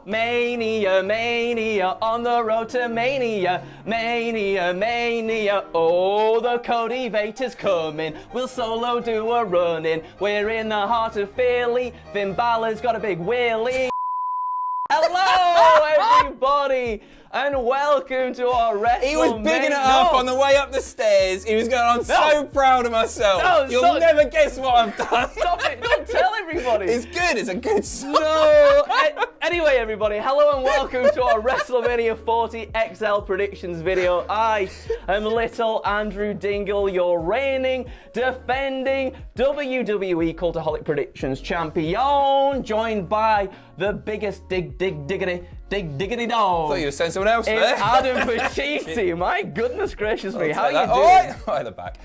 Mania, mania, on the road to mania. Mania, mania, oh, the Cody Vator's coming. We'll solo do a run-in. We're in the heart of Philly. Finn Balor's got a big wheelie. Hello, everybody, and welcome to our WrestleMania. He was bigging it up on the way up the stairs. He was going, I'm so proud of myself. You'll never guess what I've done. Stop it, don't tell everybody. It's good, it's a good song. No. Anyway, everybody, hello and welcome to our WrestleMania 40 XL predictions video. I am little Andrew Dingle, your reigning, defending WWE Cultaholic predictions champion, joined by the biggest diggity dog. I thought you were saying someone else there. Adam Pacitti. My goodness gracious me, how are you doing? All right, the back.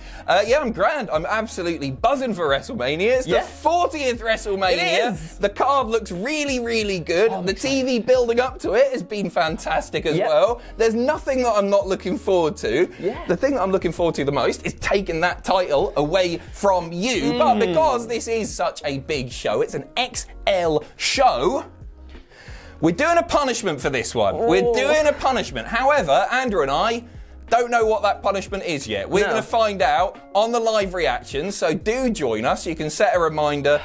Yeah, I'm grand. I'm absolutely buzzing for WrestleMania. It's the 40th WrestleMania. It is. The card looks really, really good. The TV building up to it has been fantastic as well. There's nothing that I'm not looking forward to. The thing that I'm looking forward to the most is taking that title away from you. But because this is such a big show, it's an XL show, we're doing a punishment for this one. We're doing a punishment. However, Andrew and I don't know what that punishment is yet. We're going to find out on the live reactions, so do join us. You can set a reminder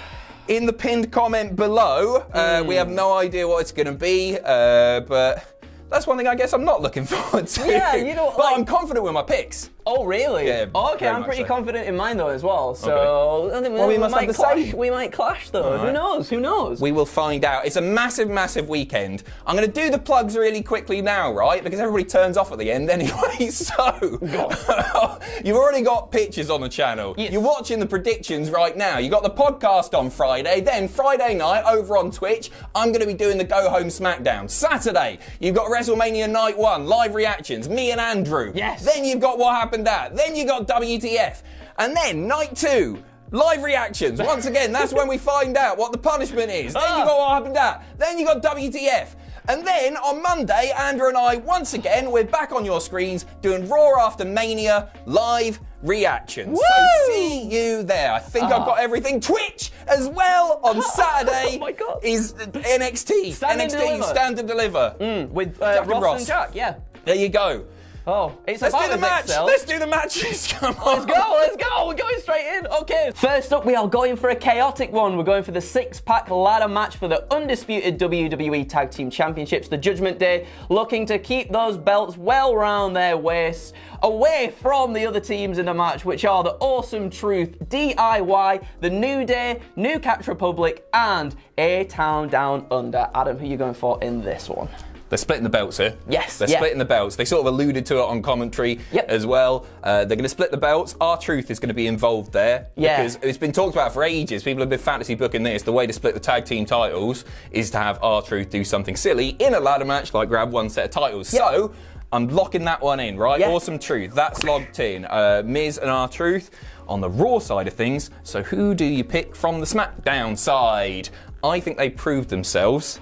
in the pinned comment below. We have no idea what it's going to be, but that's one thing I guess I'm not looking forward to. Yeah, you know, but I'm confident with my picks. Oh, really? Yeah. Okay, I'm pretty confident in mine though as well. So we must have the same. We might clash though. Who knows? Who knows? We will find out. It's a massive, massive weekend. I'm going to do the plugs really quickly now, right? Because everybody turns off at the end anyway. So you've already got pictures on the channel. Yes. You're watching the predictions right now. You got the podcast on Friday. Then Friday night over on Twitch, I'm going to be doing the Go Home SmackDown. Saturday, you've got WrestleMania Night 1 live reactions. Me and Andrew. Yes. Then you've got What Happened At. Then you got WTF. And then Night 2. Live reactions. Once again, that's when we find out what the punishment is. Then you got What Happened At. Then you got WTF. And then on Monday, Andrew and I, once again, we're back on your screens doing Raw After Mania live reactions. Woo! So see you there. I think I've got everything. Twitch as well on Saturday is NXT. Stand and Deliver. With Jack Ross and Jack, yeah. There you go. Oh, it's Let's do the match. Let's do the matches. Come on. Let's go. We're going straight in. Okay. First up, we are going for a chaotic one. We're going for the six-pack ladder match for the undisputed WWE Tag Team Championships. The Judgment Day looking to keep those belts well round their waists, away from the other teams in the match, which are the Awesome Truth, DIY, the New Day, New Catch Republic, and A-Town Down Under. Adam, who are you going for in this one? They're splitting the belts here. Yes. They're splitting the belts. They sort of alluded to it on commentary as well. They're going to split the belts. R-Truth is going to be involved there. Because it's been talked about for ages. People have been fantasy booking this. The way to split the tag team titles is to have R-Truth do something silly in a ladder match, like grab one set of titles. So I'm locking that one in, right? Awesome Truth. That's locked in. Miz and R-Truth on the Raw side of things. So who do you pick from the SmackDown side? I think they proved themselves.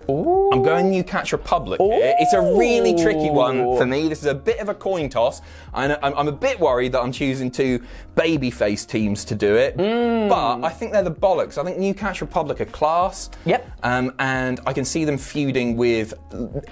Ooh. I'm going New Catch Republic here. It's a really tricky one for me. This is a bit of a coin toss. I'm a bit worried that I'm choosing two babyface teams to do it. But I think they're the bollocks. I think New Catch Republic are class. And I can see them feuding with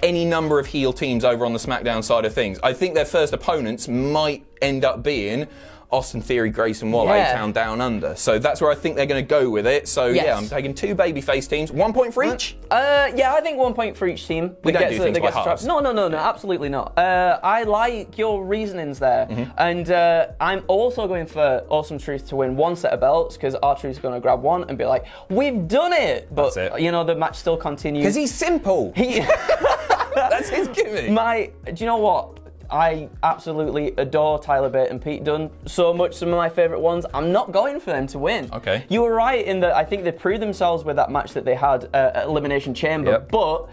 any number of heel teams over on the SmackDown side of things. I think their first opponents might end up being Austin Theory, Grayson Waller, A-Town Down Under. So that's where I think they're going to go with it. So yeah, I'm taking two babyface teams. 1 point for each? Yeah, I think 1 point for each team. We don't do things by halves. No, absolutely not. I like your reasonings there. And I'm also going for Awesome Truth to win one set of belts, because R-Truth's going to grab one and be like, we've done it! But, you know, the match still continues. Because he's simple. That's his gimmick. Do you know what? I absolutely adore Tyler Bate and Pete Dunne so much. Some of my favourite ones. I'm not going for them to win. Okay. You were right in that I think they proved themselves with that match that they had at Elimination Chamber. But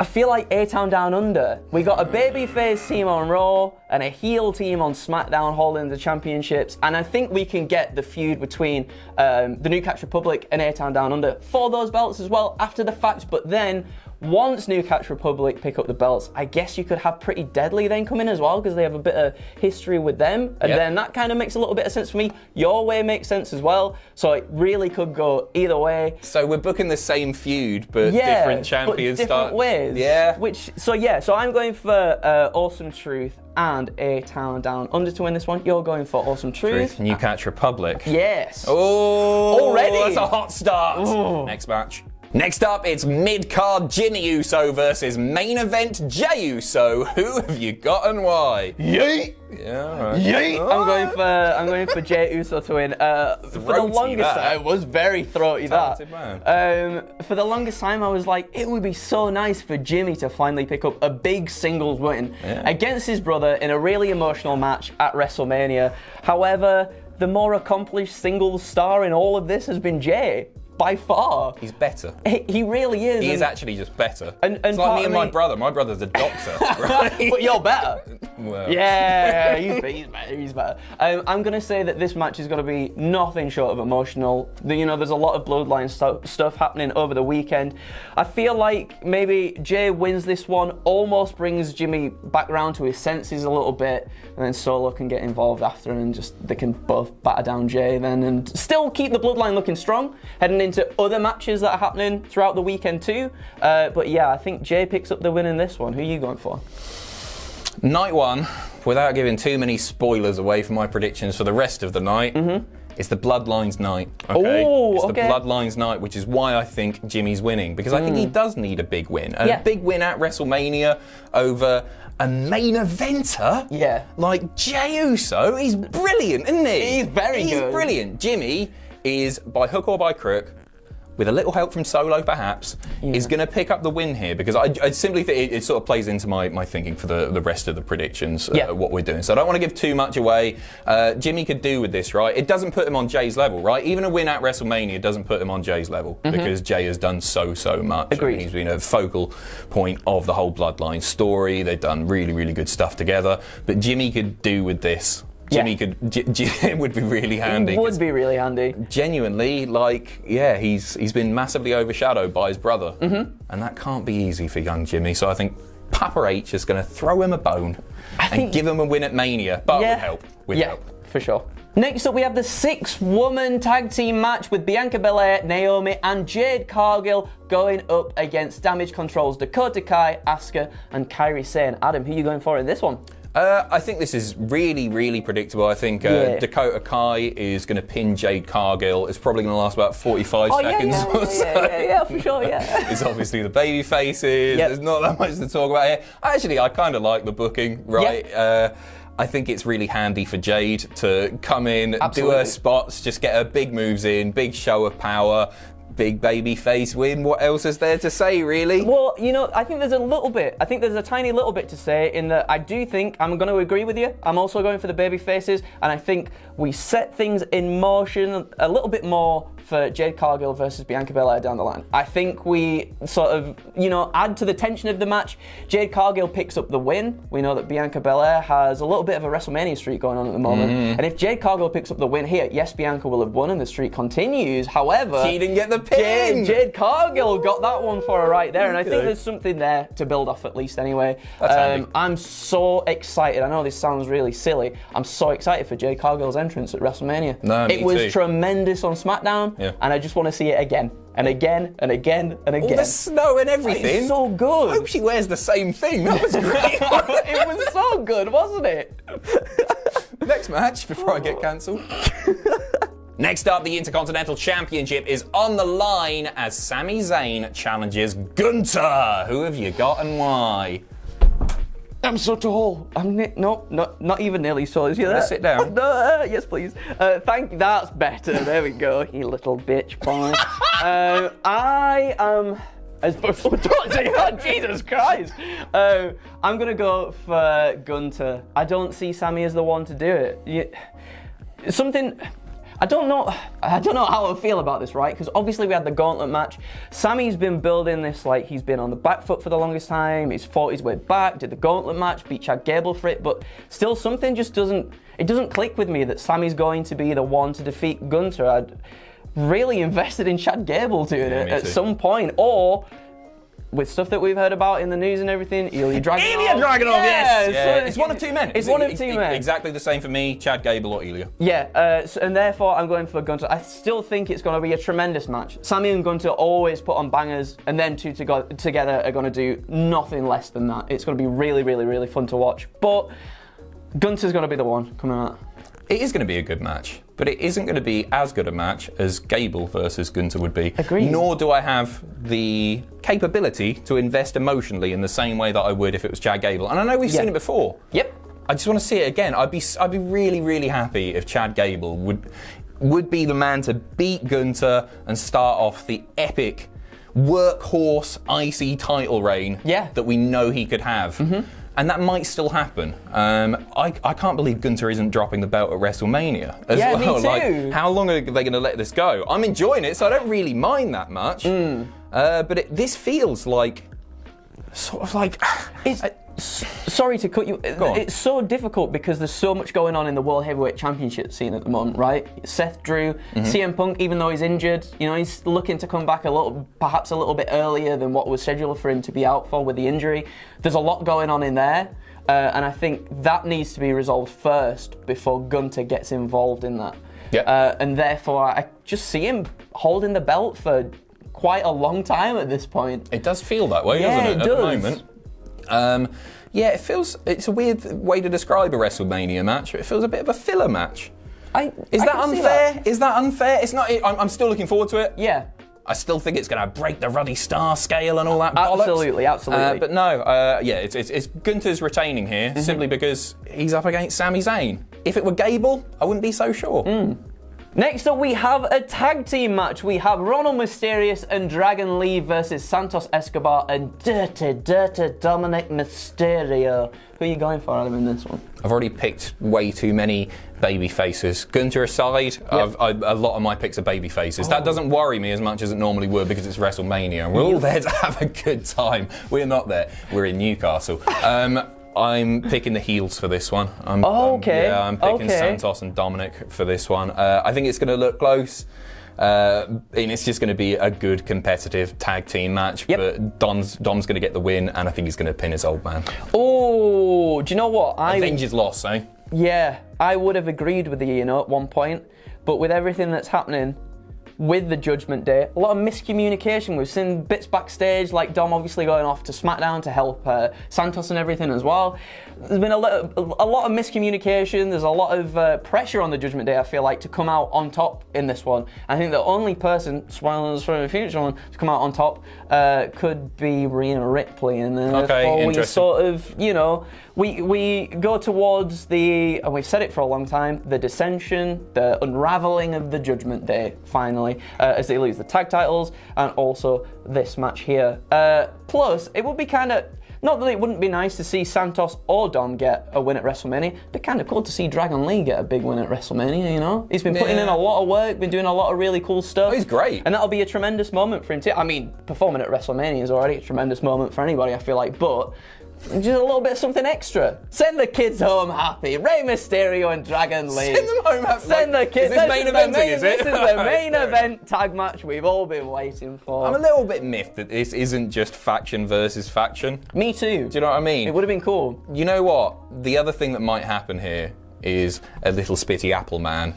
I feel like A-Town Down Under. We got a babyface team on Raw and a heel team on SmackDown holding the championships. And I think we can get the feud between the New Catch Republic and A-Town Down Under for those belts as well after the fact. But then once New Catch Republic pick up the belts, I guess you could have Pretty Deadly then come in as well, because they have a bit of history with them, and then that kind of makes a little bit of sense for me. Your way makes sense as well, so it really could go either way. So we're booking the same feud, but different champions, but different ways. Yeah. So I'm going for Awesome Truth and a Town Down Under to win this one. You're going for Awesome Truth. New Catch Republic. Yes. Oh, already? That's a hot start. Ooh. Next match. Next up, it's mid-card Jimmy Uso versus main event Jey Uso. Who have you got and why? Yeet! Yeah, right. Yeet! I'm going for Jey Uso to win. For the longest time, it was very throaty. For the longest time, I was like, it would be so nice for Jimmy to finally pick up a big singles win against his brother in a really emotional match at WrestleMania. However, the more accomplished singles star in all of this has been Jey. By far. He's better. He really is. He is actually just better. And it's like me and my brother. My brother's a doctor, right? But you're better. Well. Yeah, he's better. I'm going to say that this match is going to be nothing short of emotional. There's a lot of bloodline stuff happening over the weekend. I feel like maybe Jey wins this one, almost brings Jimmy back round to his senses a little bit, and then Solo can get involved after, and they can both batter down Jey then, and still keep the bloodline looking strong, heading into other matches that are happening throughout the weekend too. But yeah, I think Jey picks up the win in this one. Who are you going for? Night one, without giving too many spoilers away for my predictions for the rest of the night, it's the Bloodlines night. Okay? Ooh, it's the Bloodlines night, which is why I think Jimmy's winning, because I think he does need a big win. And a big win at WrestleMania over a main eventer like Jey Uso. He's brilliant, isn't he? He's very good. He's brilliant. Jimmy is, by hook or by crook, with a little help from Solo perhaps, is going to pick up the win here, because I simply think it sort of plays into my thinking for the rest of the predictions, what we're doing. So I don't want to give too much away. Jimmy could do with this, right? It doesn't put him on Jey's level, right? Even a win at WrestleMania doesn't put him on Jey's level, because Jey has done so much. Agreed. I mean, he's been a focal point of the whole Bloodline story. They've done really good stuff together. But Jimmy could do with this. Jimmy could. It would be really handy. It would be really handy. Genuinely, he's been massively overshadowed by his brother, and that can't be easy for young Jimmy. So I think Papa H is going to throw him a bone and give him a win at Mania, but with help. With help, for sure. Next up, we have the 6-woman tag team match with Bianca Belair, Naomi, and Jade Cargill going up against Damage Control's Dakota Kai, Asuka, and Kairi Sane. Adam, who are you going for in this one? I think this is really predictable. I think Dakota Kai is going to pin Jade Cargill. It's probably going to last about 45 seconds or so. Yeah, for sure, It's obviously the baby faces. There's not that much to talk about here. Actually, I kind of like the booking, right? I think it's really handy for Jade to come in, do her spots, just get her big moves in, big show of power. Big baby face win. What else is there to say, really? Well, I think there's a tiny little bit to say in that I do think, I'm going to agree with you, I'm also going for the baby faces, and I think we set things in motion a little bit more for Jade Cargill versus Bianca Belair down the line. I think we sort of, add to the tension of the match. Jade Cargill picks up the win. We know that Bianca Belair has a little bit of a WrestleMania streak going on at the moment. And if Jade Cargill picks up the win here, yes, Bianca will have won and the streak continues. However, she didn't get the pin. Jade Cargill got that one for her right there. And I think there's something there to build off at least anyway. I'm so excited. I know this sounds really silly. I'm so excited for Jade Cargill's entrance at WrestleMania. It was tremendous on SmackDown. And I just want to see it again and again and again and again. All the snow and everything. It's so good. I hope she wears the same thing. That was great. It was so good, wasn't it? Next match before I get cancelled. Next up, the Intercontinental Championship is on the line as Sami Zayn challenges Gunther. Who have you got and why? I'm so tall. Not even nearly so. Is you there? Sit down. Yes, please. That's better. There we go. You little bitch boy. I am. Jesus Christ. I'm gonna go for Gunther. I don't see Sami as the one to do it. I don't know how I feel about this, right? Because obviously we had the gauntlet match. Sami's been building this like he's been on the back foot for the longest time. He's fought his way back, did the gauntlet match, beat Chad Gable for it, but still something just doesn't click with me that Sami's going to be the one to defeat Gunther. I'd really invested in Chad Gable doing it at some point, or with stuff that we've heard about in the news and everything, Ilya Dragunov. Ilya Dragunov, yes! So it's one of two men. It's one of two men. Exactly the same for me, Chad Gable or Ilya. Yeah, and therefore I'm going for Gunther. I still think it's going to be a tremendous match. Sami and Gunther always put on bangers, and then two together are going to do nothing less than that. It's going to be really, really, really fun to watch. But Gunther's going to be the one coming out. It is going to be a good match, but it isn't going to be as good a match as Gable versus Gunther would be. Agreed. Nor do I have the capability to invest emotionally in the same way that I would if it was Chad Gable. And I know we've seen it before. Yep. I just want to see it again. I'd be really, really happy if Chad Gable would be the man to beat Gunther and start off the epic workhorse IC title reign that we know he could have. And that might still happen. I can't believe Gunther isn't dropping the belt at WrestleMania as well. Me too. Like, how long are they going to let this go? I'm enjoying it, so I don't really mind that much. But this feels like sort of like sorry to cut you. It's so difficult because there's so much going on in the World Heavyweight Championship scene at the moment, right? Seth Drew, CM Punk, even though he's injured, you know, he's looking to come back perhaps a little bit earlier than what was scheduled for him to be out for with the injury. There's a lot going on in there, and I think that needs to be resolved first before Gunther gets involved in that. And therefore, I just see him holding the belt for quite a long time at this point. It does feel that way, doesn't it, at the moment? It's a weird way to describe a WrestleMania match, but it feels a bit of a filler match. Is that unfair? Is that unfair? It's not. I'm still looking forward to it. Yeah. I still think it's going to break the Ruddy Star scale and all that bollocks. Absolutely. But no, it's Gunther's retaining here simply because he's up against Sami Zayn. If it were Gable, I wouldn't be so sure. Next up, we have a tag team match. We have Ronald Mysterious and Dragon Lee versus Santos Escobar and dirty Dominik Mysterio. Who are you going for, Adam, in this one? I've already picked way too many baby faces. Gunther aside, a lot of my picks are baby faces. That doesn't worry me as much as it normally would because it's WrestleMania and we're all there to have a good time. We're not there. We're in Newcastle. I'm picking the heels for this one. I'm picking Santos and Dominik for this one. I think it's going to look close. And it's just going to be a good competitive tag team match. But Dom's going to get the win, and I think he's going to pin his old man. Oh, do you know what? Avenge his loss, eh? Yeah, I would have agreed with you, at one point. But with everything that's happening with the Judgment Day, a lot of miscommunication. We've seen bits backstage, like Dom obviously going off to SmackDown to help Santos and everything as well. There's been a lot of miscommunication. There's a lot of pressure on the Judgment Day, I feel like, to come out on top in this one. I think the only person, spoilers for the future one, to come out on top could be Rhea Ripley. And therefore we sort of, we go towards and we've said it for a long time, the dissension, the unraveling of the Judgment Day, finally, as they lose the tag titles, and also this match here. Plus, it would be kind of, not that it wouldn't be nice to see Santos or Dom get a win at WrestleMania, it'd be kind of cool to see Dragon Lee get a big win at WrestleMania, He's been putting in a lot of work, been doing a lot of really cool stuff. Oh, he's great. And that'll be a tremendous moment for him too. I mean, performing at WrestleMania is already a tremendous moment for anybody, I feel like, but just a little bit of something extra. Send the kids home happy. Rey Mysterio and Dragon Lee. Send them home happy. Send the kids. Is this main eventing, is it? This is the main event tag match we've all been waiting for. I'm a little bit miffed that this isn't just faction versus faction. Me too. Do you know what I mean? It would have been cool. You know what? The other thing that might happen here is a little spitty apple man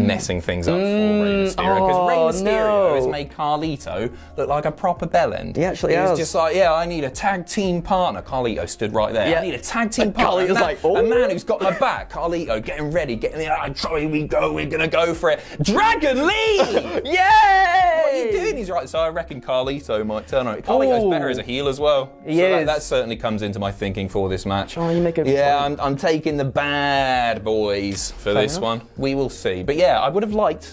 messing things up for Rey Mysterio. Because Rey Mysterio has made Carlito look like a proper bellend. He actually has. He's just like, I need a tag team partner. Carlito stood right there. Yeah. I need a tag team partner. A man who's got my back. Carlito getting ready, getting there. Here we go. We're going to go for it. Dragon Lee! Yay! What are you doing? He's right. So I reckon Carlito might turn on it. Carlito's better as a heel as well. He is. That certainly comes into my thinking for this match. Oh, you make a good point. I'm taking the bad boys for this one. We will see. But yeah, I would have liked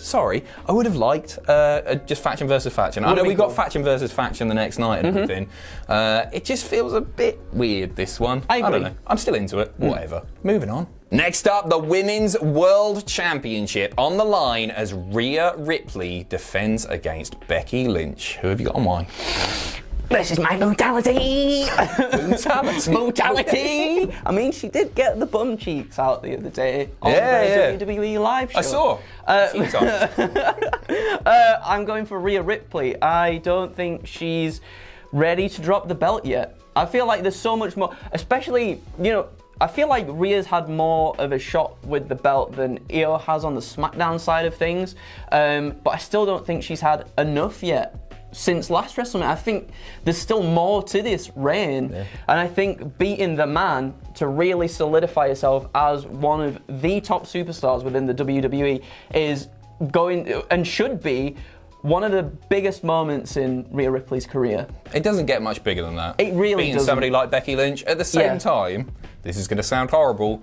just faction versus faction. I know we got faction versus faction the next night and everything. It just feels a bit weird, this one. I don't know. I'm still into it. Whatever. Moving on. Next up, the Women's World Championship on the line as Rhea Ripley defends against Becky Lynch. Who have you got on why? This is my brutality! Brutality? Brutality! I mean, she did get the bum cheeks out the other day on the WWE live show. I saw. A few times. I'm going for Rhea Ripley. I don't think she's ready to drop the belt yet. I feel like there's so much more, especially, you know, I feel like Rhea's had more of a shot with the belt than Io has on the SmackDown side of things, but I still don't think she's had enough yet. Since last WrestleMania, I think there's still more to this reign, and I think beating the man to really solidify yourself as one of the top superstars within the WWE is going and should be one of the biggest moments in Rhea Ripley's career. It doesn't get much bigger than that. It really Beating doesn't. somebody like Becky Lynch at the same time. This is going to sound horrible.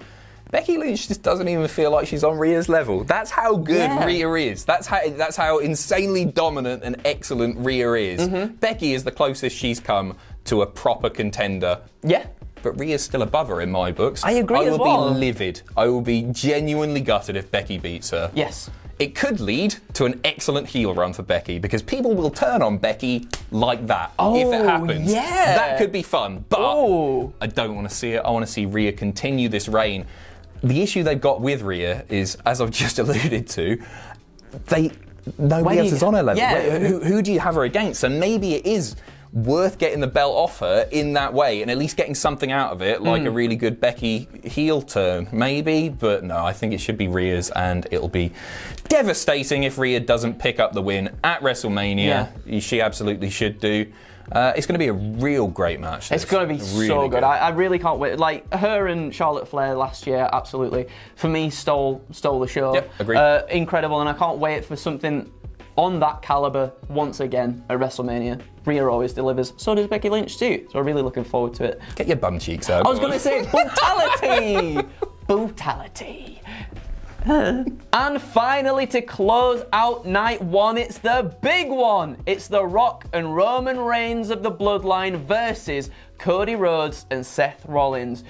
Becky Lynch just doesn't even feel like she's on Rhea's level. That's how good Rhea is. That's how insanely dominant and excellent Rhea is. Becky is the closest she's come to a proper contender. Yeah. But Rhea's still above her in my books. I agree as well. I will be livid. I will be genuinely gutted if Becky beats her. Yes. It could lead to an excellent heel run for Becky because people will turn on Becky like that if it happens. Yeah. That could be fun, but I don't want to see it. I want to see Rhea continue this reign. The issue they've got with Rhea is, as I've just alluded to, nobody else is on her level. Yeah. Who do you have her against? And maybe it is worth getting the belt off her in that way and at least getting something out of it, like a really good Becky heel turn, maybe. But no, I think it should be Rhea's, and it'll be devastating if Rhea doesn't pick up the win at WrestleMania. She absolutely should do. It's going to be a real great match. It's going to be really so good. I really can't wait. Like, her and Charlotte Flair last year, absolutely, for me, stole the show. Yep, agreed. Incredible, and I can't wait for something on that caliber once again at WrestleMania. Rhea always delivers. So does Becky Lynch too. So I'm really looking forward to it. Get your bum cheeks out. I was going to say brutality. Brutality. And finally, to close out night one, it's the big one. It's The Rock and Roman Reigns of the Bloodline versus Cody Rhodes and Seth Rollins.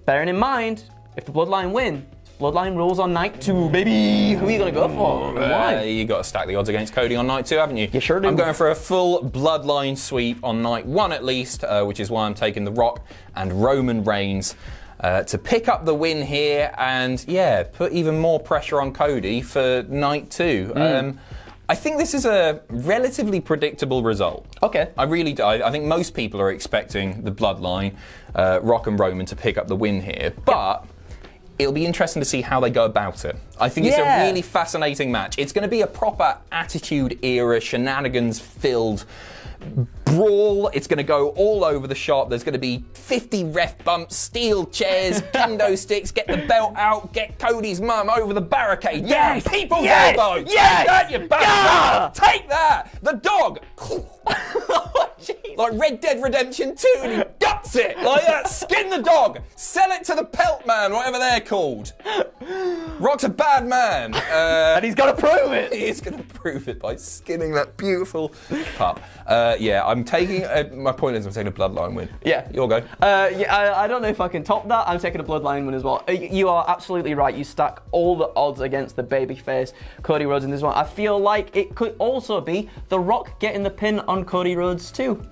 Bearing in mind, if the Bloodline win, Bloodline rules on night two, baby. Who are you going to go for? Why? You got to stack the odds against Cody on night two, haven't you? You sure do. I'm going for a full Bloodline sweep on night one at least, which is why I'm taking The Rock and Roman Reigns to pick up the win here and, put even more pressure on Cody for night two. I think this is a relatively predictable result. Okay. I really do. I think most people are expecting the Bloodline, Rock and Roman, to pick up the win here. But it'll be interesting to see how they go about it. I think it's a really fascinating match. It's going to be a proper Attitude Era, shenanigans-filled brawl. It's going to go all over the shop. There's going to be 50 ref bumps, steel chairs, kendo sticks, get the belt out, get Cody's mum over the barricade. Down people's elbows. Take that, you bastard. Take that. The dog. Like Red Dead Redemption 2, and he guts it like that. Skin the dog. Sell it to the pelt man, whatever they're called. Rock's a bad man. And he's got to prove it. He is going to prove it by skinning that beautiful pup. I'm taking, my point is I'm taking a Bloodline win. Yeah. You'll go. I don't know if I can top that. I'm taking a Bloodline win as well. You are absolutely right. You stack all the odds against the babyface Cody Rhodes in this one. I feel like it could also be The Rock getting the pin on Cody Rhodes too.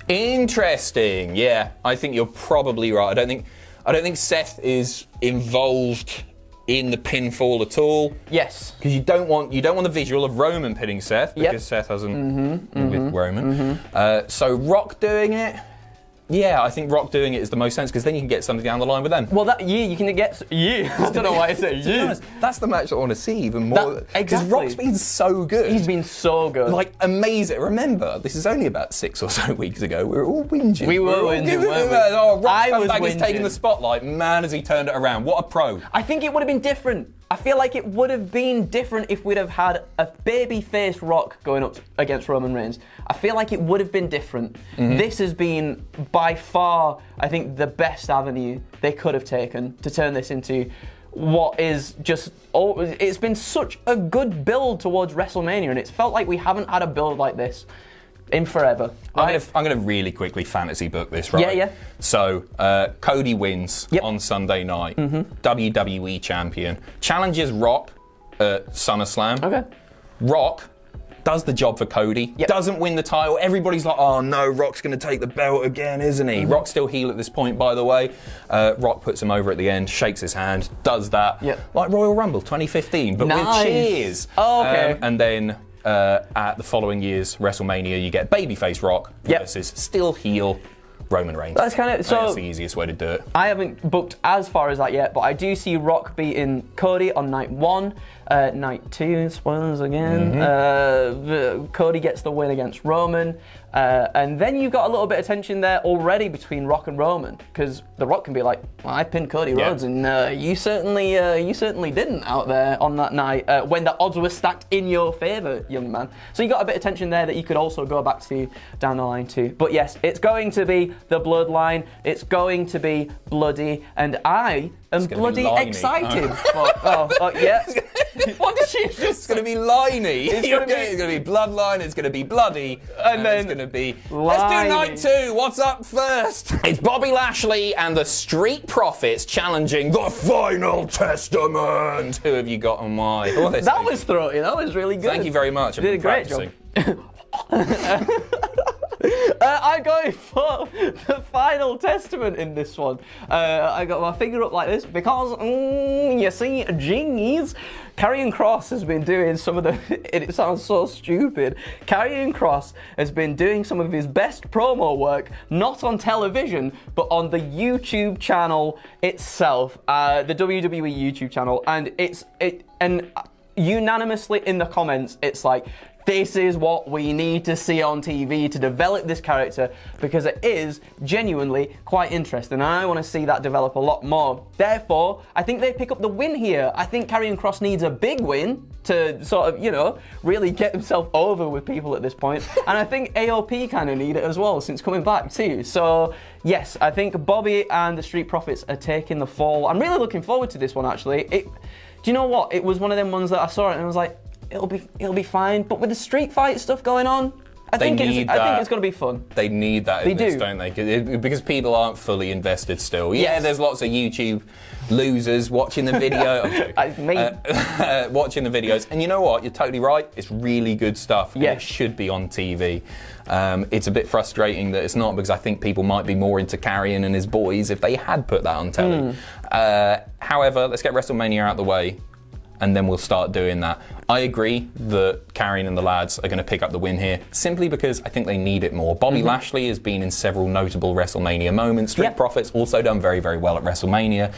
Interesting. Yeah, I think you're probably right. I don't think Seth is involved in the pinfall at all. Yes. Because you don't want the visual of Roman pinning Seth, because Seth hasn't with Roman. So Rock doing it. Yeah, I think Rock doing it is the most sense, because then you can get something down the line with them. Well, you can get. I don't know why I say that's the match I want to see even more. Because Rock's been so good. He's been so good. Like, amazing. Remember, this is only about 6 or so weeks ago. We were all whinging. We were whinging, weren't we? Oh, Rock's come back, he's taking the spotlight. Man, has he turned it around. What a pro. I think it would have been different. I feel like it would have been different if we'd have had a baby-faced Rock going up against Roman Reigns. I feel like it would have been different. This has been, by far, I think, the best avenue they could have taken to turn this into what is just... it's been such a good build towards WrestleMania, and it's felt like we haven't had a build like this in forever. Right? I'm going to really quickly fantasy book this, right? Yeah. So, Cody wins on Sunday night. WWE champion. Challenges Rock at SummerSlam. Okay. Rock does the job for Cody. Doesn't win the title. Everybody's like, oh no, Rock's going to take the belt again, isn't he? Rock's still heel at this point, by the way. Rock puts him over at the end, shakes his hand, does that. Like Royal Rumble 2015, but with cheers. Oh, okay. And then at the following year's WrestleMania, you get babyface Rock versus still heel Roman Reigns. That's kind of that's the easiest way to do it. I haven't booked as far as that yet, but I do see Rock beating Cody on night 1. Night 2, spoilers again. Cody gets the win against Roman. And then you've got a little bit of tension there already between Rock and Roman, because The Rock can be like, well, I pinned Cody Rhodes, and you certainly didn't out there on that night when the odds were stacked in your favour, young man. So you got a bit of tension there that you could also go back to down the line too. But yes, it's going to be the bloodline. It's going to be bloody, and I am bloody excited. Yeah. What did she? It's going to be liney. It's going to be bloodline. It's going to be bloody, and then it's going to be. Let's do night 2. What's up first? It's Bobby Lashley and the Street Profits challenging the Final Testament. Who have you got and why? That was throaty. That was really good. Thank you very much. You did a great job. I'm going for the Final Testament in this one. I got my finger up like this because, you see, geez, Karrion Kross has been doing some of the, it sounds so stupid, Karrion Kross has been doing some of his best promo work, not on television, but on the YouTube channel itself, the WWE YouTube channel, and and unanimously in the comments, it's like, this is what we need to see on TV to develop this character, because it is genuinely quite interesting and I want to see that develop a lot more. Therefore, I think they pick up the win here. I think Karrion Kross needs a big win to sort of, you know, really get himself over with people at this point. And I think AOP kind of need it as well since coming back too. So yes, I think Bobby and the Street Profits are taking the fall. I'm really looking forward to this one actually. Do you know what? It was one of them ones that I saw it and I was like, it'll be fine. But with the street fight stuff going on, I think it's going to be fun. They need that in this, don't they? Because people aren't fully invested still. Yeah, there's lots of YouTube losers watching the video. I'm joking. Watching the videos. And you know what? You're totally right. It's really good stuff. Yeah. It should be on TV. It's a bit frustrating that it's not, because I think people might be more into Karrion and his boys if they had put that on telly. However, let's get WrestleMania out of the way, and then we'll start doing that. I agree that Karrion and the lads are going to pick up the win here, simply because I think they need it more. Bobby Lashley has been in several notable WrestleMania moments. Street Profits also done very, very well at WrestleMania.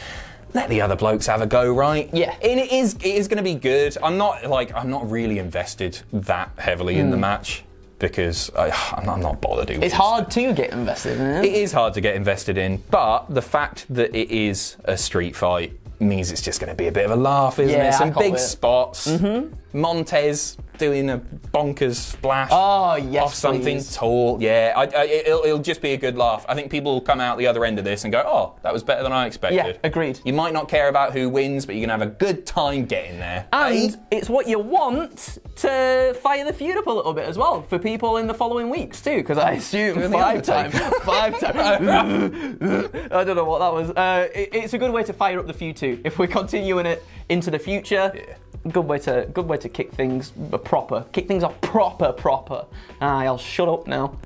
Let the other blokes have a go, right? Yeah. And it is going to be good. I'm not really invested that heavily in the match, because I'm not bothered. It's hard to get invested in. It is hard to get invested in, but the fact that it is a street fight means it's just going to be a bit of a laugh, isn't it? Some big spots. Montez doing a bonkers splash off something tall. Yeah, it'll just be a good laugh. I think people will come out the other end of this and go, oh, that was better than I expected. Yeah, agreed. You might not care about who wins, but you're going to have a good time getting there. And it's what you want to fire the feud up a little bit as well for people in the following weeks too, because I assume 5 times. I don't know what that was. It's a good way to fire up the feud too. If we're continuing it into the future, good way to kick things proper. Kick things off proper. I'll shut up now.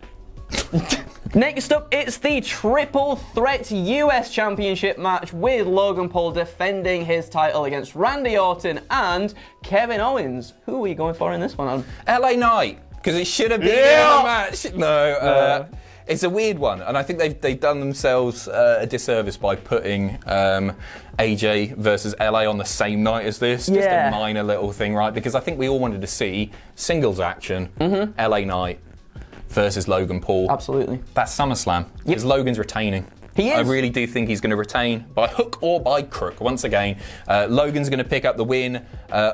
Next up, it's the Triple Threat US Championship match with Logan Paul defending his title against Randy Orton and Kevin Owens. Who are we going for in this one? LA Knight, because it should have been in the match. No. It's a weird one, and I think they've done themselves a disservice by putting AJ versus LA on the same night as this. Just a minor little thing, right? Because I think we all wanted to see singles action, LA Knight versus Logan Paul. Absolutely. That's SummerSlam, because Logan's retaining. He is. I really do think he's going to retain by hook or by crook. Once again, Logan's going to pick up the win.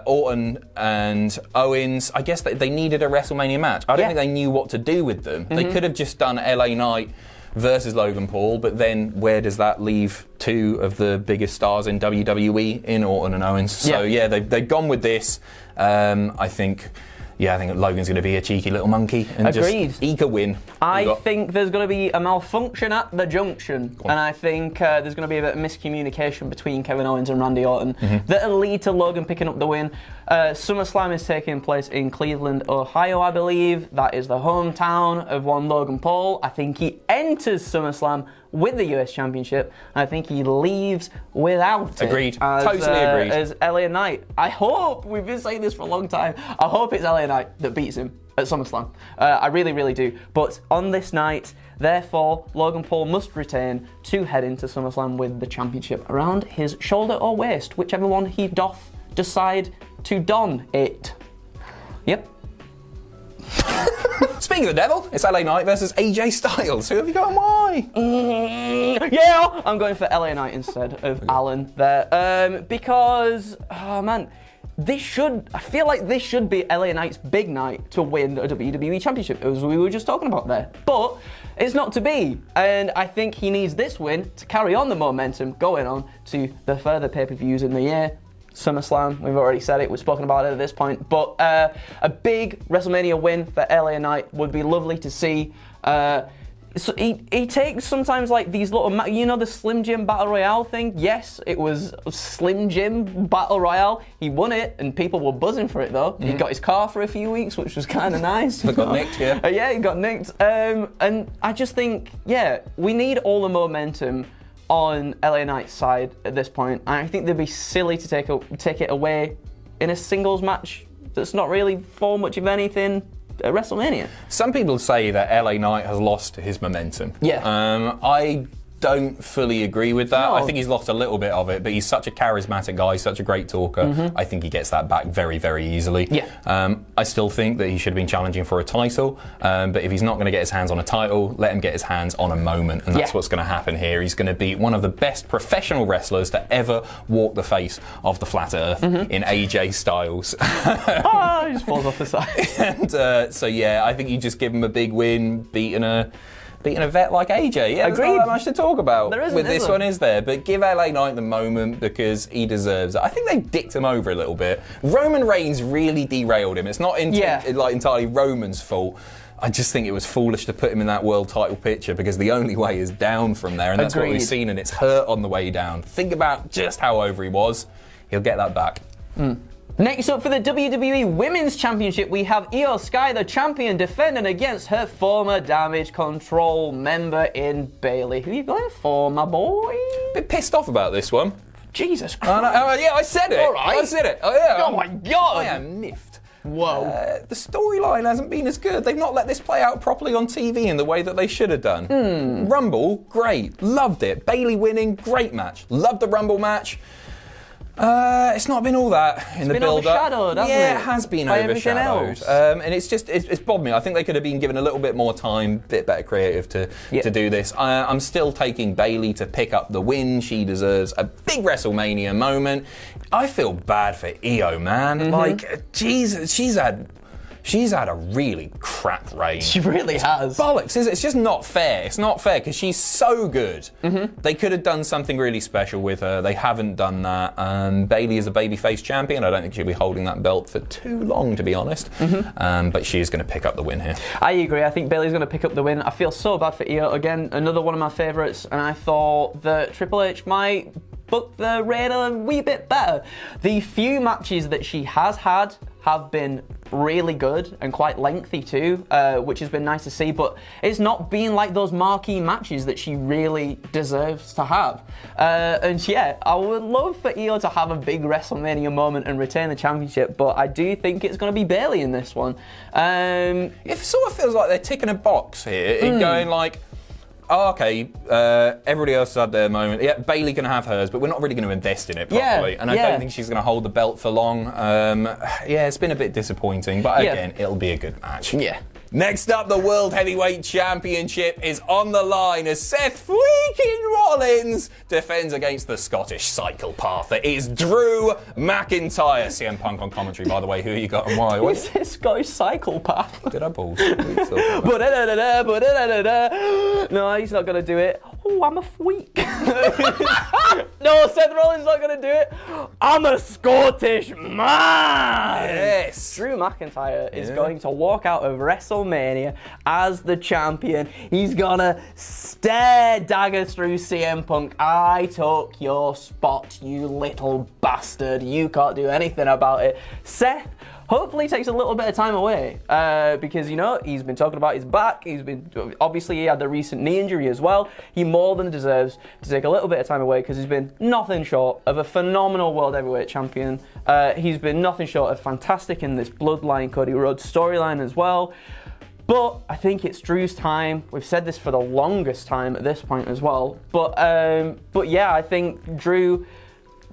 Orton and Owens, I guess they needed a WrestleMania match. I don't think they knew what to do with them. They could have just done LA Knight versus Logan Paul, but then where does that leave two of the biggest stars in WWE in Orton and Owens? So they've gone with this. I think Logan's going to be a cheeky little monkey and just eke a win. I think there's going to be a malfunction at the junction, and I think there's going to be a bit of miscommunication between Kevin Owens and Randy Orton that'll lead to Logan picking up the win. SummerSlam is taking place in Cleveland, Ohio, I believe. That is the hometown of one Logan Paul. I think he enters SummerSlam with the US Championship. I think he leaves without it. Agreed. Totally agreed. As LA Knight. I hope, we've been saying this for a long time, I hope it's LA Knight that beats him at SummerSlam. I really, really do. But on this night, therefore, Logan Paul must retain to head into SummerSlam with the championship around his shoulder or waist, whichever one he doth decide to don it. Yep. Speaking of the devil, it's LA Knight versus AJ Styles. Who have you got and why? Yeah, I'm going for LA Knight instead of Allen there. Because, oh man, I feel like this should be LA Knight's big night to win a WWE Championship, as we were just talking about there. But it's not to be, and I think he needs this win to carry on the momentum going on to the further pay-per-views in the year. SummerSlam, we've already said it, we've spoken about it at this point, but a big WrestleMania win for LA Knight would be lovely to see. So he takes sometimes like these little, you know, the Slim Jim Battle Royale thing? Yes, it was Slim Jim Battle Royale. He won it, and people were buzzing for it though. He got his car for a few weeks, which was kind of nice. He got nicked, yeah. Yeah, he got nicked. And I just think, yeah, we need all the momentum on LA Knight's side at this point. I think they'd be silly to take it away in a singles match that's not really for much of anything at WrestleMania. Some people say that LA Knight has lost his momentum. Yeah. I don't fully agree with that. No. I think he's lost a little bit of it, but he's such a charismatic guy, such a great talker. I think he gets that back very, very easily. Yeah. I still think that he should have been challenging for a title, but if he's not going to get his hands on a title, let him get his hands on a moment, and that's what's going to happen here. He's going to be one of the best professional wrestlers to ever walk the face of the flat earth in AJ Styles. He just falls off the side. And so yeah, I think you just give him a big win, beating a vet like AJ. Yeah, there's not that much to talk about with this one, is there? But give LA Knight the moment because he deserves it. I think they dicked him over a little bit. Roman Reigns really derailed him. It's not like entirely Roman's fault. I just think it was foolish to put him in that world title picture because the only way is down from there, and that's what we've seen, and it's hurt on the way down. Think about just how over he was. He'll get that back. Next up for the WWE Women's Championship, we have Io Sky, the champion, defending against her former Damage Control member in Bayley. Who are you going for, my boy? Bit pissed off about this one. Jesus Christ. Yeah, I said it. All right. I said it. Oh, yeah. Oh my God. I am miffed. Whoa. The storyline hasn't been as good. They've not let this play out properly on TV in the way that they should have done. Rumble, great. Loved it. Bayley winning, great match. Loved the Rumble match. It's not been all that in the build-up. Overshadowed, hasn't it? Yeah, it has been overshadowed. And it's bothered me. I think they could have been given a little bit more time, a bit better creative to do this. I'm still taking Bayley to pick up the win. She deserves a big WrestleMania moment. I feel bad for Io, man. Like, Jesus, she's had a really crap reign. She really has. Bollocks, is it? It's just not fair. It's not fair because she's so good. They could have done something really special with her. They haven't done that. Bayley is a babyface champion. I don't think she'll be holding that belt for too long, to be honest. But she is going to pick up the win here. I agree. I think Bayley's going to pick up the win. I feel so bad for Io. Again, another one of my favourites. And I thought that Triple H might book the reign a wee bit better. The few matches that she has had have been really good and quite lengthy too, which has been nice to see, but it's not been like those marquee matches that she really deserves to have. And yeah, I would love for Io to have a big WrestleMania moment and retain the championship, but I do think it's going to be Bayley in this one. It sort of feels like they're ticking a box here, going like, oh, okay, everybody else has had their moment. Yeah, Bayley can have hers, but we're not really going to invest in it properly. And I don't think she's going to hold the belt for long. Yeah, it's been a bit disappointing, but again, it'll be a good match. Yeah. Next up, the World Heavyweight Championship is on the line as Seth Freakin Rollins defends against the Scottish psychopath that is Drew McIntyre. CM Punk on commentary, by the way. Who you got and why? Who's this Scottish psychopath? Did I balls? No, he's not going to do it. oh, I'm a freak. No, Seth Rollins not going to do it. I'm a Scottish man. Yes. Drew McIntyre is going to walk out of WrestleMania as the champion. He's going to stare daggers through CM Punk. I took your spot, you little bastard. You can't do anything about it. Seth hopefully takes a little bit of time away because, you know, he's been talking about his back. Obviously he had the recent knee injury as well. He more than deserves to take a little bit of time away because he's been nothing short of a phenomenal World Heavyweight Champion. He's been nothing short of fantastic in this Bloodline Cody Rhodes storyline as well. But I think it's Drew's time. We've said this for the longest time at this point as well. But yeah, I think Drew,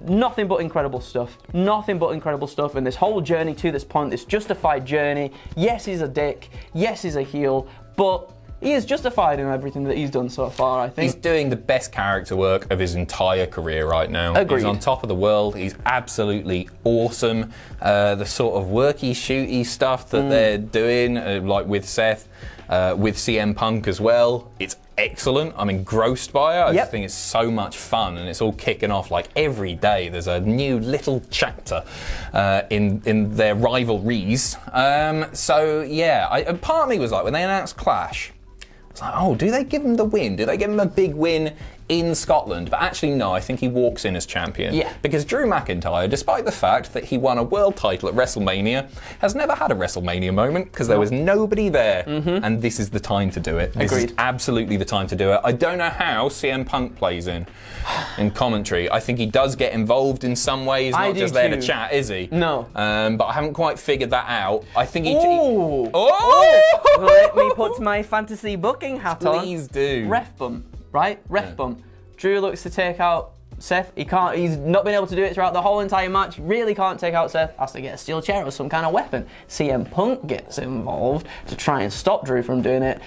nothing but incredible stuff. Nothing but incredible stuff. And this whole journey to this point, this justified journey. Yes, he's a dick. Yes, he's a heel. But he is justified in everything that he's done so far, I think. He's doing the best character work of his entire career right now. Agreed. He's on top of the world. He's absolutely awesome. The sort of worky, shooty stuff that they're doing, like with Seth, with CM Punk as well, it's excellent. I'm engrossed by it. I just think it's so much fun, and it's all kicking off like every day. There's a new little chapter in their rivalries. So yeah, part of me was like, when they announced Clash, it's like, oh, do they give him the win? Do they give him a big win in Scotland? But actually, no, I think he walks in as champion. Yeah. Because Drew McIntyre, despite the fact that he won a world title at WrestleMania, has never had a WrestleMania moment because there was nobody there. And this is the time to do it. This is absolutely the time to do it. I don't know how CM Punk plays in commentary. I think he does get involved in some way. He's not just there to chat, is he? No. But I haven't quite figured that out. I think he... Let me put my fantasy booking hat on. Please do. Ref bump. Right? Ref bump. Drew looks to take out Seth. He's not been able to do it throughout the whole entire match. Really can't take out Seth. Has to get a steel chair or some kind of weapon. CM Punk gets involved to try and stop Drew from doing it.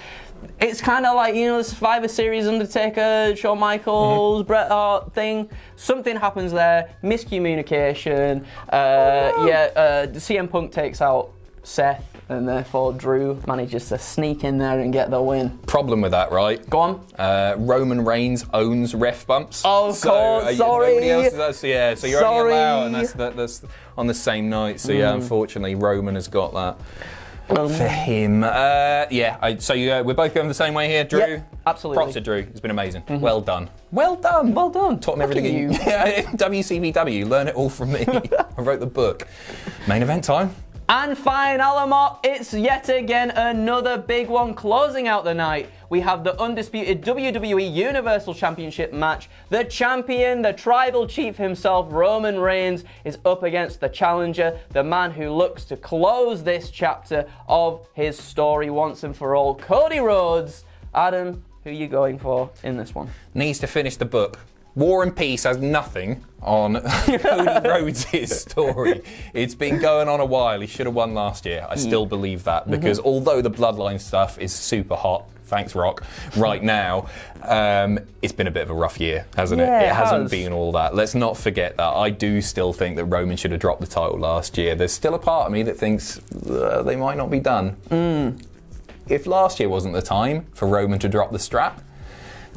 It's kind of like, you know, the Survivor Series Undertaker, Shawn Michaels, Bret Hart thing. Something happens there. Miscommunication. CM Punk takes out Seth, and therefore Drew manages to sneak in there and get the win. Problem with that, right? Go on. Roman Reigns owns ref bumps. Oh, of course, sorry. Nobody else does, so you're only allowed, and that's on the same night. So yeah, unfortunately, Roman has got that. For him. We're both going the same way here, Drew? Yep, absolutely. Props to Drew. It's been amazing. Well done. Well done. Well done. Taught me everything. WCBW, learn it all from me. I wrote the book. Main event time. And finally, it's yet again another big one closing out the night. We have the undisputed WWE Universal Championship match. The champion, the tribal chief himself, Roman Reigns, is up against the challenger, the man who looks to close this chapter of his story once and for all, Cody Rhodes. Adam, who are you going for in this one? Needs to finish the book. War and Peace has nothing on Cody Rhodes' story. It's been going on a while. He should have won last year. I still believe that, because although the Bloodline stuff is super hot, thanks Rock, right now, it's been a bit of a rough year, hasn't it? It hasn't been all that. Let's not forget that. I do still think that Roman should have dropped the title last year. There's still a part of me that thinks they might not be done. If last year wasn't the time for Roman to drop the strap,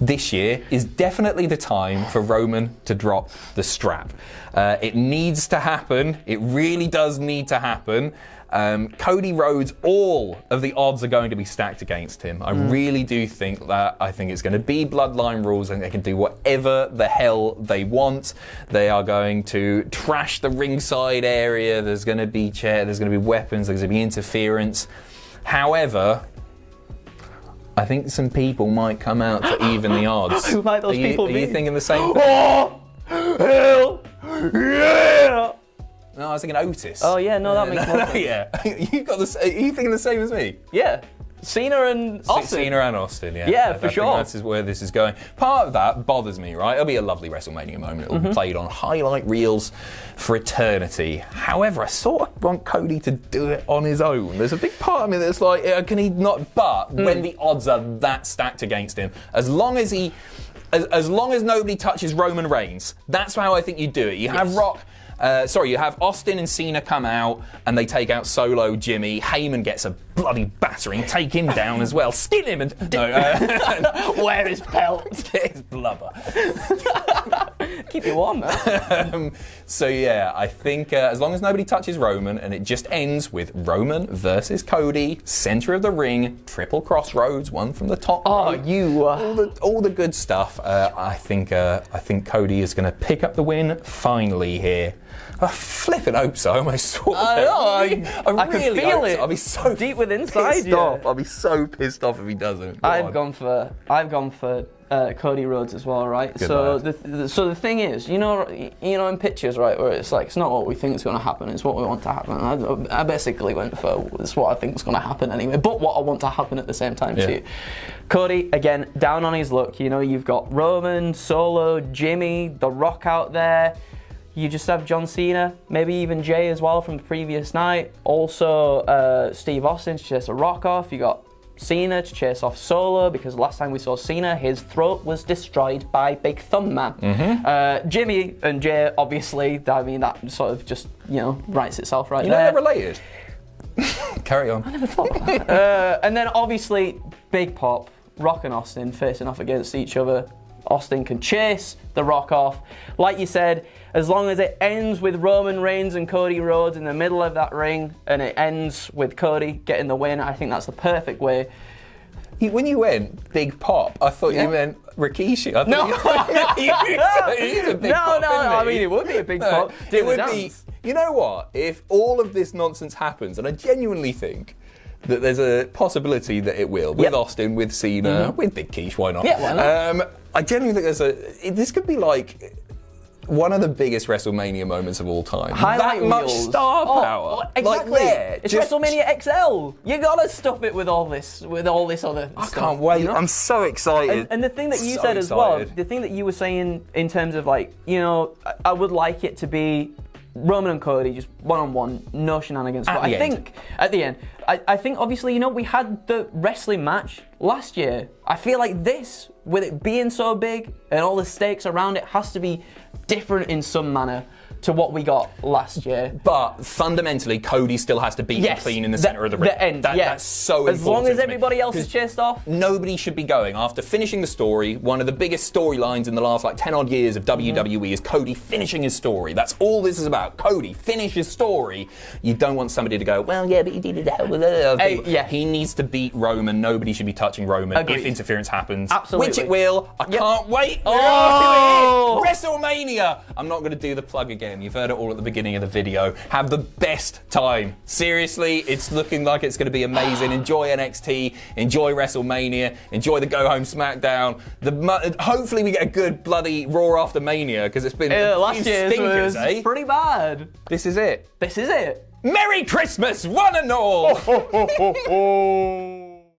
this year is definitely the time for Roman to drop the strap. It needs to happen. It really does need to happen. Cody Rhodes, all of the odds are going to be stacked against him. I really do think that. I think it's going to be Bloodline rules, and they can do whatever the hell they want. They are going to trash the ringside area. There's going to be chairs, there's going to be weapons, there's going to be interference. However, I think some people might come out to even the odds. Who might those people be? Are you thinking the same thing? Oh, hell yeah! No, I was thinking Otis. Oh yeah, no, that makes more sense. Yeah, are you thinking the same as me? Yeah. Cena and Austin. Cena and Austin, yeah. Yeah, for sure. This is where this is going. Part of that bothers me, right? It'll be a lovely WrestleMania moment. It'll be played on highlight reels for eternity. However, I sort of want Cody to do it on his own. There's a big part of me that's like, can he not? But when the odds are that stacked against him, as long as nobody touches Roman Reigns, that's how I think you do it. You have Rock Sorry, you have Austin and Cena come out and they take out Solo Jimmy. Heyman gets a bloody battering, take him down as well, skin him and wear his pelt, get his blubber. Keep you warm, man. So yeah, I think as long as nobody touches Roman and it just ends with Roman versus Cody, center of the ring, triple crossroads, one from the top. Oh, rope, you. All the good stuff. I think Cody is going to pick up the win finally here. I flipping hope so. I sort of. I really can feel it. I'll be so deep within inside pissed you. off. I'll be so pissed off if he doesn't. I've gone for Cody Rhodes as well, right? Good so the thing is, you know, in pictures, right, where it's like it's not what we think is going to happen, it's what we want to happen. I basically went for it's what I think is going to happen anyway, but what I want to happen at the same time too. Cody again down on his luck. You know, you've got Roman, Solo, Jimmy, The Rock out there. You just have John Cena, maybe even Jey as well from the previous night. Also, Steve Austin to chase a Rock off. You got Cena to chase off Solo, because last time we saw Cena, his throat was destroyed by Big Thumb Man. Jimmy and Jey, obviously, I mean, that sort of just, you know, writes itself right there. You know they're related. Carry on. I never thought that. And then, obviously, Big Pop, Rock and Austin facing off against each other. Austin can chase The Rock off. Like you said, as long as it ends with Roman Reigns and Cody Rhodes in the middle of that ring, and it ends with Cody getting the win, I think that's the perfect way. When you went Big Pop, I thought you meant Rikishi. I thought he's a big pop, I mean, it would be a big pop. It would be. You know what? If all of this nonsense happens, and I genuinely think that there's a possibility that it will, with Austin, with Cena, with Big Quiche, why not? Yeah, why not? I genuinely think this could be like one of the biggest WrestleMania moments of all time. Highlight that much reels. Star power. Exactly. Like, yeah, it's WrestleMania XL. You gotta stuff it with all this other stuff. I can't wait. You know? I'm so excited. And the thing that you said as well, the thing that you were saying in terms of like, you know, I would like it to be Roman and Cody just one-on-one, no shenanigans. But I think at the end, I think obviously, you know, we had the wrestling match last year. I feel like this, with it being so big and all the stakes around it, has to be different in some manner to what we got last year. But fundamentally, Cody still has to beat him clean in the center of the ring. The end, That's so important. As long as everybody else is chased off. Nobody should be going. After finishing the story, one of the biggest storylines in the last like 10 odd years of WWE is Cody finishing his story. That's all this is about. Cody, finish his story. You don't want somebody to go, well, yeah, but he did it hell with other people. He needs to beat Roman. Nobody should be touching Roman if interference happens. Absolutely. Which it will. I can't wait. Oh! WrestleMania. I'm not going to do the plug again. You've heard it all at the beginning of the video. Have the best time. Seriously, it's looking like it's going to be amazing. Enjoy NXT, enjoy WrestleMania, enjoy the Go Home SmackDown. Hopefully we get a good bloody Raw after Mania, because it's been last year's was pretty bad. This is it. This is it. Merry Christmas, one and all!